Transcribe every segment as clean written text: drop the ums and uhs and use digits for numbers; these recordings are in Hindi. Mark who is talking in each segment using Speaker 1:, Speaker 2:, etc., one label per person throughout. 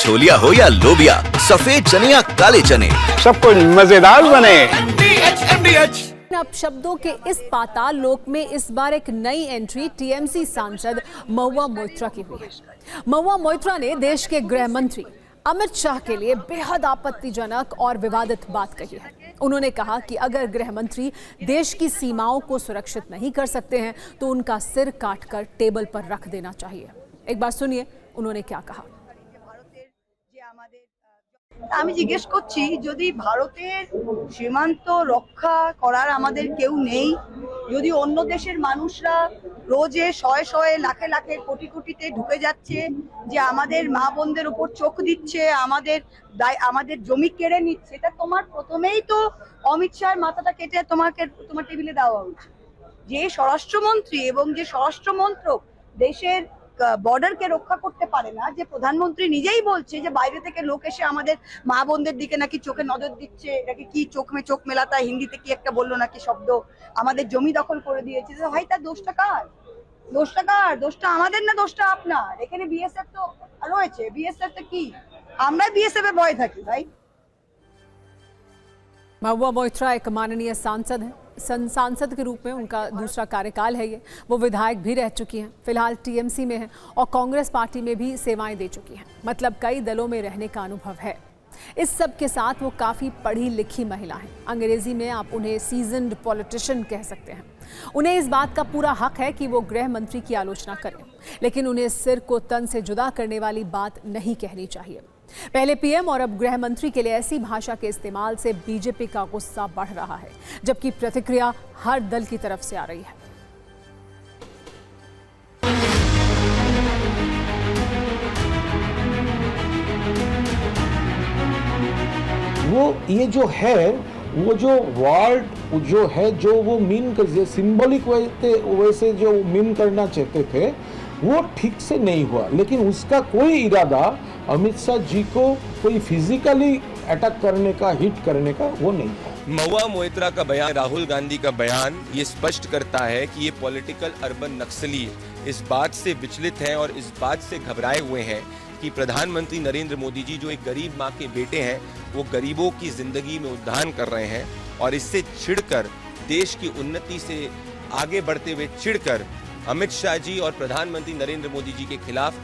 Speaker 1: छोलिया हो या लोबिया, सफेद चने या काले चने,
Speaker 2: सब कुछ मजेदार बने।
Speaker 3: अब शब्दों के इस पाताल लोक में इस बार एक नई एंट्री टीएमसी सांसद महुआ मोइत्रा की हुई है। महुआ मोइत्रा ने देश के गृह मंत्री अमित शाह के लिए बेहद आपत्तिजनक और विवादित बात कही है। उन्होंने कहा कि अगर गृह मंत्री देश की सीमाओं को सुरक्षित नहीं कर सकते हैं तो उनका सिर काटकर टेबल पर रख देना चाहिए। एक बार सुनिए उन्होंने क्या कहा।
Speaker 4: আমি জিজ্ঞেস করছি, যদি ভারতের সীমান্ত রক্ষা করার আমাদের কেউ নেই, যদি অন্য দেশের মানুষরা রোজে শয়ে শয়ে লাখে লাখে কোটি কোটিতে ঢুকে যাচ্ছে, যে আমাদের মা বোনদের উপর চোখ দিচ্ছে, আমাদের জমি কেড়ে নিচ্ছে, এটা তোমার প্রথমেই তো অমিত শাহর মাথাটা কেটে তোমার টেবিলে দেওয়া উচিত। যে স্বরাষ্ট্রমন্ত্রী এবং যে স্বরাষ্ট্র মন্ত্রক দেশের বর্ডারকে রক্ষা করতে পারে না, যে প্রধানমন্ত্রী নিজেই বলছে যে বাইরে থেকে লোক এসে আমাদের মা বোনদের দিকে নাকি চোখে নজর দিচ্ছে, এটাকে কি চোখ মে চোখ মেলাতা হিন্দিতে কি একটা বললো নাকি শব্দ, আমাদের জমি দখল করে দিয়েছে। ভাই তার দোষটা কার? দোষটা আমাদের না দোষটা আপনার? এখানে বিএসএফ তো রয়েছে, বিএসএফ তো কি আমরা বিএসএফ এর ভয় থাকি ভাই।
Speaker 3: महुआ मोइत्रा एक माननीय सांसद है। सांसद के रूप में उनका दूसरा कार्यकाल है ये। वो विधायक भी रह चुकी हैं, फिलहाल टीएमसी में हैं और कांग्रेस पार्टी में भी सेवाएं दे चुकी हैं। मतलब कई दलों में रहने का अनुभव है। इस सब के साथ वो काफ़ी पढ़ी लिखी महिला हैं। अंग्रेजी में आप उन्हें सीजन्ड पॉलिटिशियन कह सकते हैं। उन्हें इस बात का पूरा हक है कि वो गृह मंत्री की आलोचना करें, लेकिन उन्हें सिर को तन से जुदा करने वाली बात नहीं कहनी चाहिए। पहले पीएम और अब गृह मंत्री के लिए ऐसी भाषा के इस्तेमाल से बीजेपी का गुस्सा बढ़ रहा है, जबकि प्रतिक्रिया हर दल की तरफ से आ रही है।
Speaker 5: वो ये जो है, वो जो वर्ड जो है, जो वो मीन कर सिंबॉलिक वैसे जो मीन करना चाहते थे वो ठीक से नहीं हुआ। लेकिन उसका कोई इरादा अमित शाह जी को कोई फिजिकली अटैक करने का, हिट करने का वो नहीं था।
Speaker 6: महुआ मोइत्रा का बयान, राहुल गांधी का बयान ये स्पष्ट करता है कि ये पॉलिटिकल अर्बन नक्सली इस बात से विचलित हैं और इस बात से घबराए हुए हैं कि प्रधानमंत्री नरेंद्र मोदी जी जो एक गरीब माँ के बेटे हैं, वो गरीबों की जिंदगी में उद्धार कर रहे हैं और इससे चिढ़कर, देश की उन्नति से आगे बढ़ते हुए चिढ़कर अमित शाह जी और प्रधानमंत्री नरेंद्र मोदी जी के खिलाफ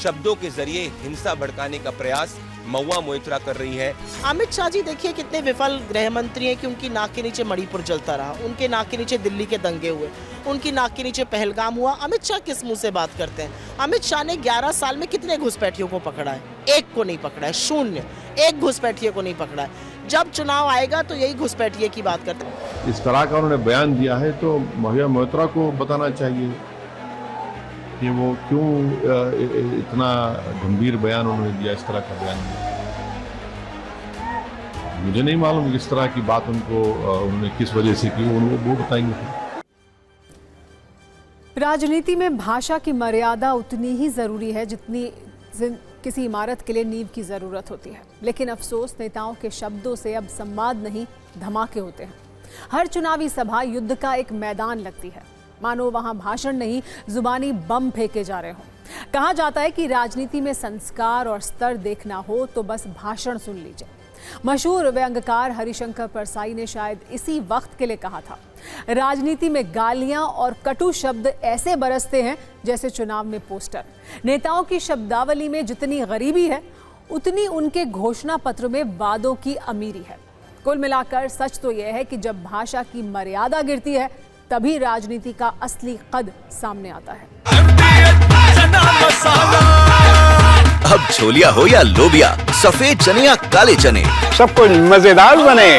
Speaker 6: शब्दों के जरिए हिंसा भड़काने का प्रयास महुआ मोइत्रा कर रही है।
Speaker 7: अमित शाह जी देखिए कितने विफल गृह मंत्री हैं कि उनकी नाक के नीचे मणिपुर जलता रहा, उनके नाक के नीचे दिल्ली के दंगे हुए, उनकी नाक के नीचे पहलगाम हुआ। अमित शाह किस मुंह से बात करते हैं? अमित शाह ने 11 साल में कितने घुसपैठियों को पकड़ा है? एक को नहीं पकड़ा है, शून्य, एक घुसपैठिए को नहीं पकड़ा है। जब चुनाव आएगा तो यही घुसपैठिए की बात करते हैं।
Speaker 8: इस तरह का उन्होंने बयान दिया है तो महुआ मोइत्रा को बताना चाहिए कि वो क्यों इतना गंभीर बयान उन्होंने दिया, इस तरह का बयान दिया। मुझे नहीं मालूम किस तरह की बात उन्होंने किस वजह से की, वो बताएंगे।
Speaker 3: राजनीति में भाषा की मर्यादा उतनी ही जरूरी है जितनी किसी इमारत के लिए नींव की जरूरत होती है। लेकिन अफसोस, नेताओं के शब्दों से अब संवाद नहीं, धमाके होते हैं। हर चुनावी सभा युद्ध का एक मैदान लगती है, मानो वहां भाषण नहीं, जुबानी बम फेंके जा रहे हों। कहा जाता है कि राजनीति में संस्कार और स्तर देखना हो तो बस भाषण सुन लीजिए। मशहूर व्यंग्यकार हरिशंकर परसाई ने शायद इसी वक्त के लिए कहा था, राजनीति में गालियां और कटु शब्द ऐसे बरसते हैं जैसे चुनाव में पोस्टर। नेताओं की शब्दावली में जितनी गरीबी है, उतनी उनके घोषणा पत्र में वादों की अमीरी है। कुल मिलाकर सच तो यह है कि जब भाषा की मर्यादा गिरती है तभी राजनीति का असली कद सामने आता है।
Speaker 1: अब छोलिया हो या लोबिया, सफेद चने या काले चने,
Speaker 2: सब कुछ मजेदार बने।